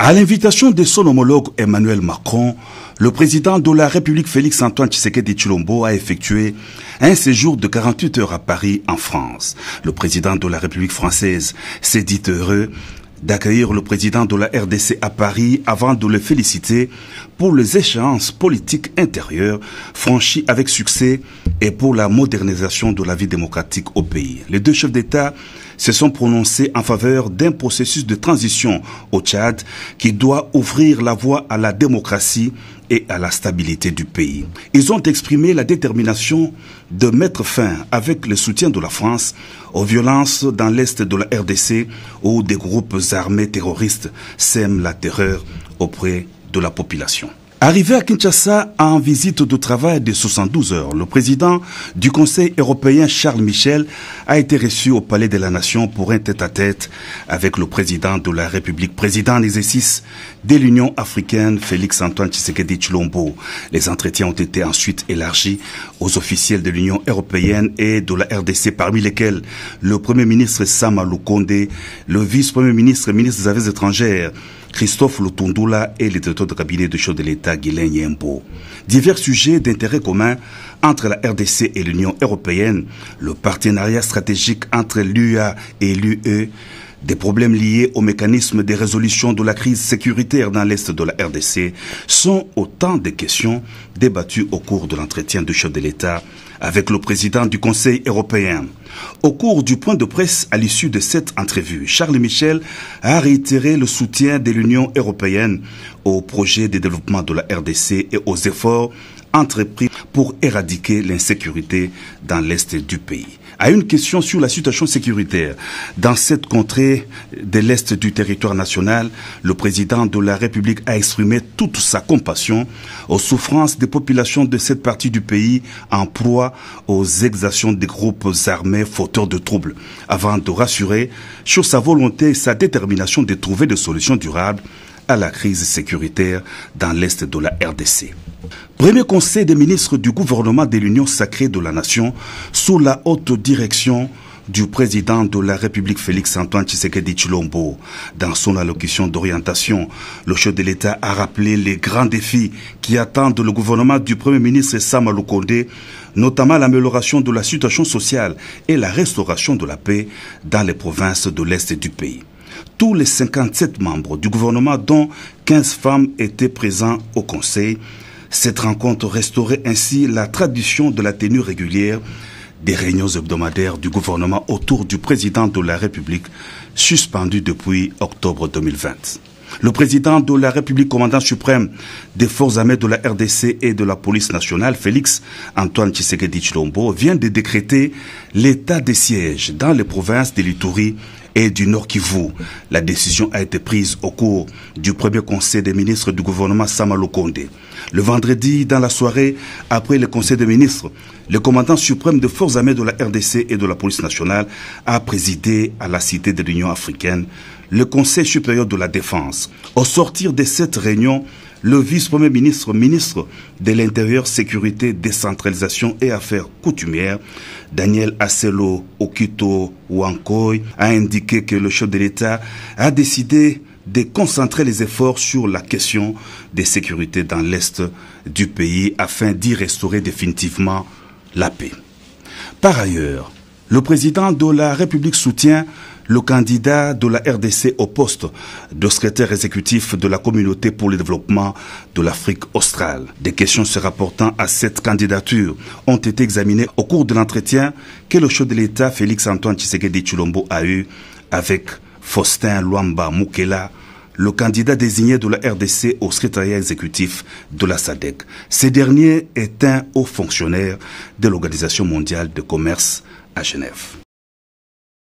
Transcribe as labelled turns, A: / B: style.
A: À l'invitation de son homologue Emmanuel Macron, le président de la République Félix-Antoine Tshisekedi Tshilombo a effectué un séjour de 48 heures à Paris, en France. Le président de la République française s'est dit heureux d'accueillir le président de la RDC à Paris avant de le féliciter pour les échéances politiques intérieures franchies avec succès et pour la modernisation de la vie démocratique au pays. Les deux chefs d'État se sont prononcés en faveur d'un processus de transition au Tchad qui doit ouvrir la voie à la démocratie et à la stabilité du pays. Ils ont exprimé la détermination de mettre fin, avec le soutien de la France, aux violences dans l'est de la RDC où des groupes armés terroristes sèment la terreur auprès de la population. Arrivé à Kinshasa en visite de travail de 72 heures, le président du Conseil européen Charles Michel a été reçu au Palais de la Nation pour un tête-à-tête avec le président de la République, président en exercice de l'Union africaine, Félix-Antoine Tshisekedi Tshilombo. Les entretiens ont été ensuite élargis aux officiels de l'Union européenne et de la RDC, parmi lesquels le Premier ministre Sama Lukonde, le vice-premier ministre et ministre des Affaires étrangères Christophe Lutundula et le directeur de cabinet de chef de l'État Guilain Yembo. Divers sujets d'intérêt commun entre la RDC et l'Union européenne, le partenariat stratégique entre l'UA et l'UE, des problèmes liés au mécanisme de résolution de la crise sécuritaire dans l'Est de la RDC sont autant de questions débattues au cours de l'entretien du chef de l'État avec le président du Conseil européen. Au cours du point de presse à l'issue de cette entrevue, Charles Michel a réitéré le soutien de l'Union européenne au projet de développement de la RDC et aux efforts entrepris pour éradiquer l'insécurité dans l'Est du pays. À une question sur la situation sécuritaire dans cette contrée de l'Est du territoire national, le président de la République a exprimé toute sa compassion aux souffrances des populations de cette partie du pays en proie aux exactions des groupes armés fauteurs de troubles, avant de rassurer sur sa volonté et sa détermination de trouver des solutions durables à la crise sécuritaire dans l'Est de la RDC. Premier conseil des ministres du gouvernement de l'Union sacrée de la Nation sous la haute direction du président de la République Félix-Antoine Tshisekedi Tshilombo. Dans son allocution d'orientation, le chef de l'État a rappelé les grands défis qui attendent le gouvernement du Premier ministre Sama Lukonde, notamment l'amélioration de la situation sociale et la restauration de la paix dans les provinces de l'Est du pays. Tous les 57 membres du gouvernement, dont 15 femmes, étaient présents au Conseil. Cette rencontre restaurait ainsi la tradition de la tenue régulière des réunions hebdomadaires du gouvernement autour du président de la République, suspendue depuis octobre 2020. Le président de la République, commandant suprême des forces armées de la RDC et de la police nationale, Félix-Antoine Tshisekedi Tshilombo, vient de décréter l'état de siège dans les provinces de l'Ituri et du Nord Kivu. La décision a été prise au cours du premier conseil des ministres du gouvernement Sama Lukonde. Le vendredi, dans la soirée, après le conseil des ministres, le commandant suprême des forces armées de la RDC et de la police nationale a présidé à la Cité de l'Union africaine le Conseil supérieur de la défense. Au sortir de cette réunion, le vice-premier ministre, ministre de l'Intérieur, Sécurité, Décentralisation et Affaires coutumières, Daniel Asselo Okito Wankoy, a indiqué que le chef de l'État a décidé de concentrer les efforts sur la question de sécurité dans l'Est du pays afin d'y restaurer définitivement la paix. Par ailleurs, le président de la République soutient le candidat de la RDC au poste de secrétaire exécutif de la communauté pour le développement de l'Afrique australe. Des questions se rapportant à cette candidature ont été examinées au cours de l'entretien que le chef de l'État Félix-Antoine Tshisekedi Tshilombo a eu avec Faustin Luamba Mukela, le candidat désigné de la RDC au secrétariat exécutif de la SADC. Ce dernier est un haut fonctionnaire de l'Organisation mondiale de commerce à Genève.